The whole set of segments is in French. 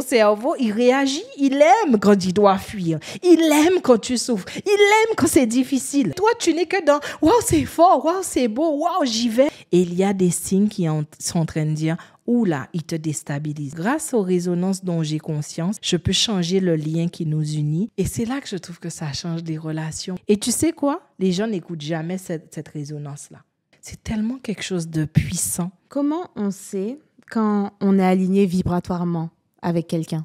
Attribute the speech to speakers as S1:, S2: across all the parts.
S1: cerveau, il réagit. Il aime quand il doit fuir. Il aime quand tu souffres. Il aime quand c'est difficile. Toi, tu n'es que dans « Waouh, c'est fort. Waouh, c'est beau. Waouh, j'y vais. » Et il y a des signes qui sont en train de dire « Ouh là, il te déstabilise. » Grâce aux résonances dont j'ai conscience, je peux changer le lien qui nous unit. Et c'est là que je trouve que ça change les relations. Et tu sais quoi? Les gens n'écoutent jamais cette résonance-là. C'est tellement quelque chose de puissant.
S2: Comment on sait quand on est aligné vibratoirement avec quelqu'un?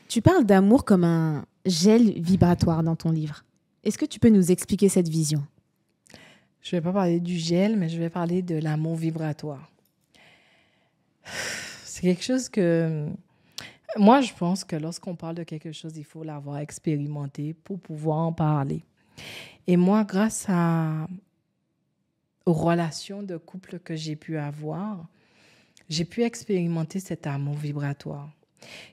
S2: Tu parles d'amour comme un gel vibratoire dans ton livre. Est-ce que tu peux nous expliquer cette vision?
S1: Je ne vais pas parler du gel, mais je vais parler de l'amour vibratoire. C'est quelque chose que... Moi, je pense que lorsqu'on parle de quelque chose, il faut l'avoir expérimenté pour pouvoir en parler. Et moi, grâce aux relations de couple que j'ai pu avoir, j'ai pu expérimenter cet amour vibratoire.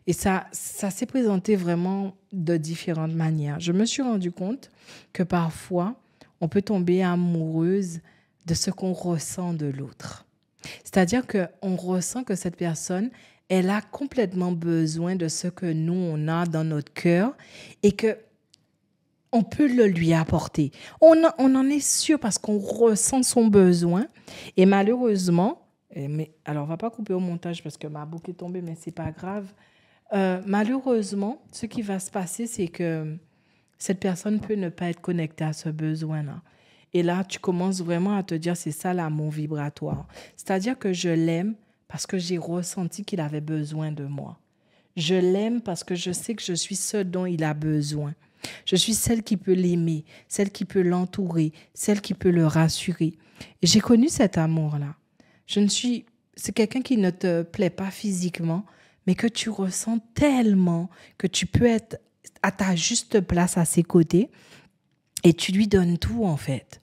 S1: Et ça s'est présenté vraiment de différentes manières. Je me suis rendu compte que parfois, on peut tomber amoureuse de ce qu'on ressent de l'autre. C'est-à-dire qu'on ressent que cette personne, elle a complètement besoin de ce que nous, on a dans notre cœur et qu'on peut le lui apporter. On en est sûr parce qu'on ressent son besoin. Et malheureusement, alors on ne va pas couper au montage parce que ma boucle est tombée, mais ce n'est pas grave. Malheureusement, ce qui va se passer, c'est que cette personne peut ne pas être connectée à ce besoin-là. Et là, tu commences vraiment à te dire, c'est ça l'amour vibratoire. C'est-à-dire que je l'aime parce que j'ai ressenti qu'il avait besoin de moi. Je l'aime parce que je sais que je suis ce dont il a besoin. Je suis celle qui peut l'aimer, celle qui peut l'entourer, celle qui peut le rassurer. Et j'ai connu cet amour-là. C'est quelqu'un qui ne te plaît pas physiquement, mais que tu ressens tellement que tu peux être à ta juste place à ses côtés et tu lui donnes tout en fait.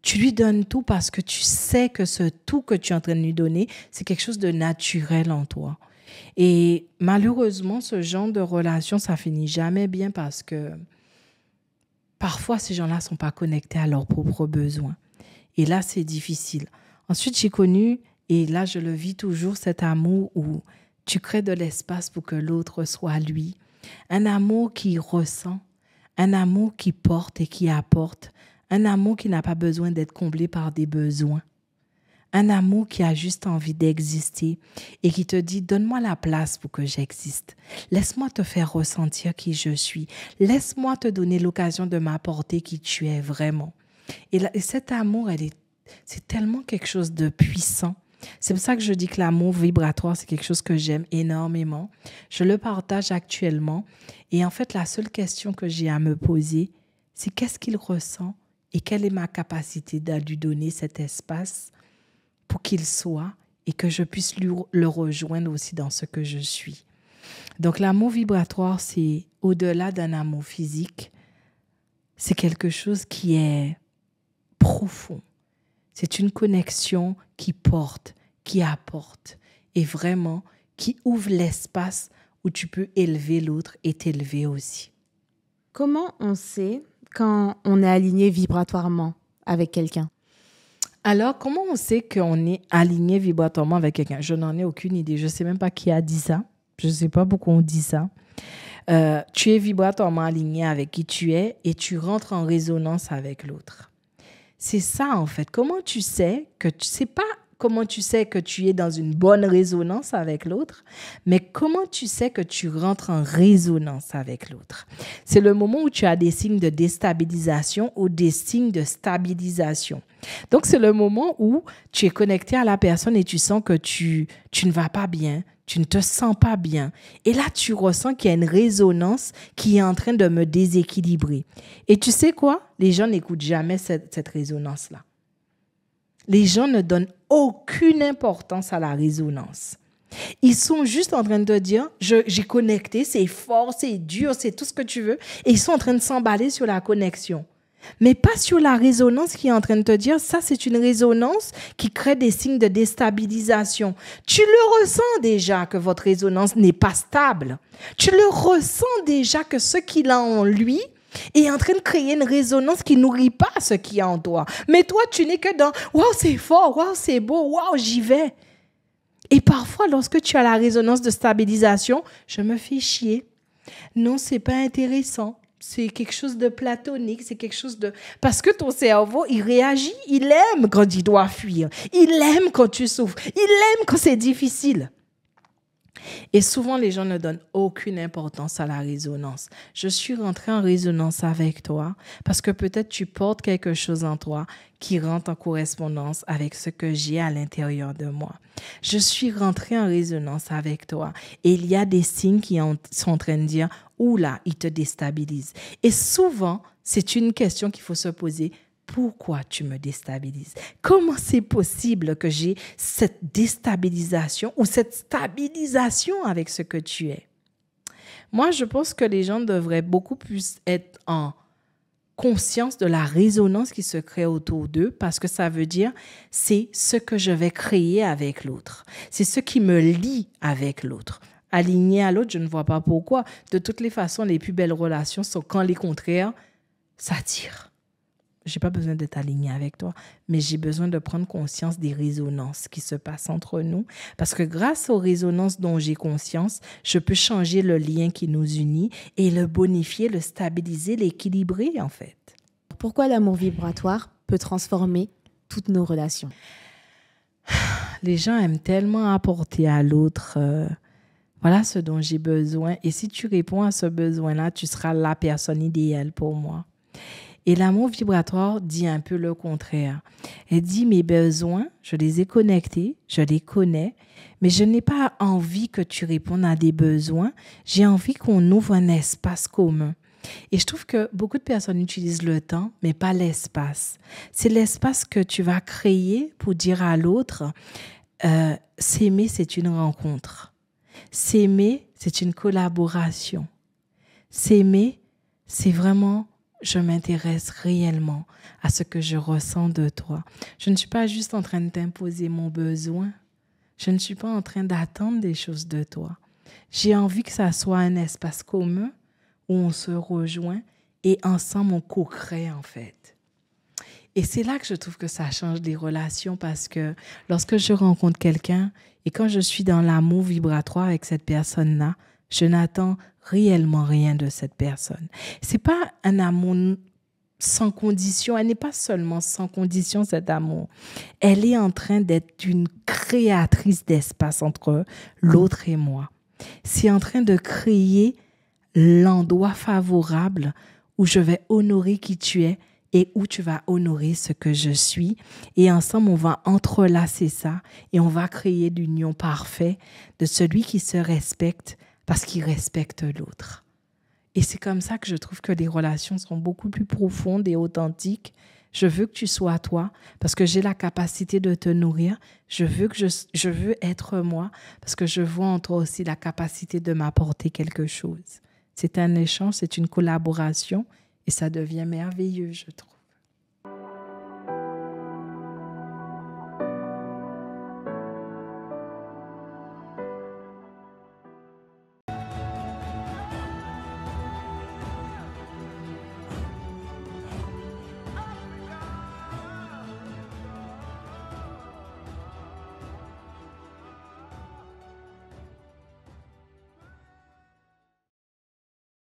S1: Tu lui donnes tout parce que tu sais que ce tout que tu es en train de lui donner, c'est quelque chose de naturel en toi. Et malheureusement, ce genre de relation, ça finit jamais bien parce que parfois, ces gens-là ne sont pas connectés à leurs propres besoins. Et là, c'est difficile. Ensuite, j'ai connu, et là, je le vis toujours, cet amour où tu crées de l'espace pour que l'autre soit lui. Un amour qui ressent, un amour qui porte et qui apporte, un amour qui n'a pas besoin d'être comblé par des besoins. Un amour qui a juste envie d'exister et qui te dit « Donne-moi la place pour que j'existe. Laisse-moi te faire ressentir qui je suis. Laisse-moi te donner l'occasion de m'apporter qui tu es vraiment. » Et cet amour, c'est tellement quelque chose de puissant. C'est pour ça que je dis que l'amour vibratoire, c'est quelque chose que j'aime énormément. Je le partage actuellement. Et en fait, la seule question que j'ai à me poser, c'est qu'est-ce qu'il ressent et quelle est ma capacité de lui donner cet espace pour qu'il soit et que je puisse le rejoindre aussi dans ce que je suis. Donc, l'amour vibratoire, c'est au-delà d'un amour physique. C'est quelque chose qui est profond. C'est une connexion qui porte, qui apporte et vraiment qui ouvre l'espace où tu peux élever l'autre et t'élever aussi.
S2: Comment on sait quand on est aligné vibratoirement avec quelqu'un?
S1: Alors, comment on sait qu'on est aligné vibratoirement avec quelqu'un? Je n'en ai aucune idée. Je ne sais même pas qui a dit ça. Je ne sais pas pourquoi on dit ça. Tu es vibratoirement aligné avec qui tu es et tu rentres en résonance avec l'autre. C'est ça, en fait. Comment tu sais que c'est pas comment tu sais que tu es dans une bonne résonance avec l'autre, mais comment tu sais que tu rentres en résonance avec l'autre. C'est le moment où tu as des signes de déstabilisation ou des signes de stabilisation. Donc, c'est le moment où tu es connecté à la personne et tu sens que tu ne vas pas bien, tu ne te sens pas bien. Et là, tu ressens qu'il y a une résonance qui est en train de me déséquilibrer. Et tu sais quoi? Les gens n'écoutent jamais cette résonance-là. Les gens ne donnent aucune importance à la résonance. Ils sont juste en train de dire, j'ai connecté, c'est fort, c'est dur, c'est tout ce que tu veux. Et ils sont en train de s'emballer sur la connexion. Mais pas sur la résonance qui est en train de te dire, ça c'est une résonance qui crée des signes de déstabilisation. Tu le ressens déjà que votre résonance n'est pas stable. Tu le ressens déjà que ce qu'il a en lui Et en train de créer une résonance qui nourrit pas ce qui est en toi. Mais toi, tu n'es que dans « Waouh, c'est fort, waouh, c'est beau, waouh, j'y vais ». Et parfois, lorsque tu as la résonance de stabilisation, je me fais chier. Non, c'est pas intéressant. C'est quelque chose de platonique, c'est quelque chose de... Parce que ton cerveau, il réagit, il aime quand il doit fuir. Il aime quand tu souffres. Il aime quand c'est difficile. Et souvent, les gens ne donnent aucune importance à la résonance. Je suis rentrée en résonance avec toi parce que peut-être tu portes quelque chose en toi qui rentre en correspondance avec ce que j'ai à l'intérieur de moi. Je suis rentrée en résonance avec toi et il y a des signes qui sont en train de dire « Oula, il te déstabilise ». Et souvent, c'est une question qu'il faut se poser. Pourquoi tu me déstabilises? Comment c'est possible que j'ai cette déstabilisation ou cette stabilisation avec ce que tu es? Moi, je pense que les gens devraient beaucoup plus être en conscience de la résonance qui se crée autour d'eux parce que ça veut dire c'est ce que je vais créer avec l'autre. C'est ce qui me lie avec l'autre. Aligné à l'autre, je ne vois pas pourquoi. De toutes les façons, les plus belles relations sont quand les contraires s'attirent. J'ai pas besoin d'être aligné avec toi, mais j'ai besoin de prendre conscience des résonances qui se passent entre nous. Parce que grâce aux résonances dont j'ai conscience, je peux changer le lien qui nous unit et le bonifier, le stabiliser, l'équilibrer en fait.
S2: Pourquoi l'amour vibratoire peut transformer toutes nos relations?
S1: Les gens aiment tellement apporter à l'autre. Voilà ce dont j'ai besoin. Et si tu réponds à ce besoin-là, tu seras la personne idéale pour moi. Et l'amour vibratoire dit un peu le contraire. Elle dit mes besoins, je les ai connectés, je les connais, mais je n'ai pas envie que tu répondes à des besoins. J'ai envie qu'on ouvre un espace commun. Et je trouve que beaucoup de personnes utilisent le temps, mais pas l'espace. C'est l'espace que tu vas créer pour dire à l'autre, s'aimer, c'est une rencontre. S'aimer, c'est une collaboration. S'aimer, c'est vraiment... Je m'intéresse réellement à ce que je ressens de toi. Je ne suis pas juste en train de t'imposer mon besoin. Je ne suis pas en train d'attendre des choses de toi. J'ai envie que ça soit un espace commun où on se rejoint et ensemble on co-crée en fait. Et c'est là que je trouve que ça change les relations parce que lorsque je rencontre quelqu'un et quand je suis dans l'amour vibratoire avec cette personne-là, je n'attends réellement rien de cette personne. C'est pas un amour sans condition. Elle n'est pas seulement sans condition, cet amour. Elle est en train d'être une créatrice d'espace entre l'autre et moi. C'est en train de créer l'endroit favorable où je vais honorer qui tu es et où tu vas honorer ce que je suis. Et ensemble, on va entrelacer ça et on va créer l'union parfaite de celui qui se respecte parce qu'il respecte l'autre. Et c'est comme ça que je trouve que les relations sont beaucoup plus profondes et authentiques. Je veux que tu sois toi parce que j'ai la capacité de te nourrir. Je veux être moi parce que je vois en toi aussi la capacité de m'apporter quelque chose. C'est un échange, c'est une collaboration et ça devient merveilleux, je trouve.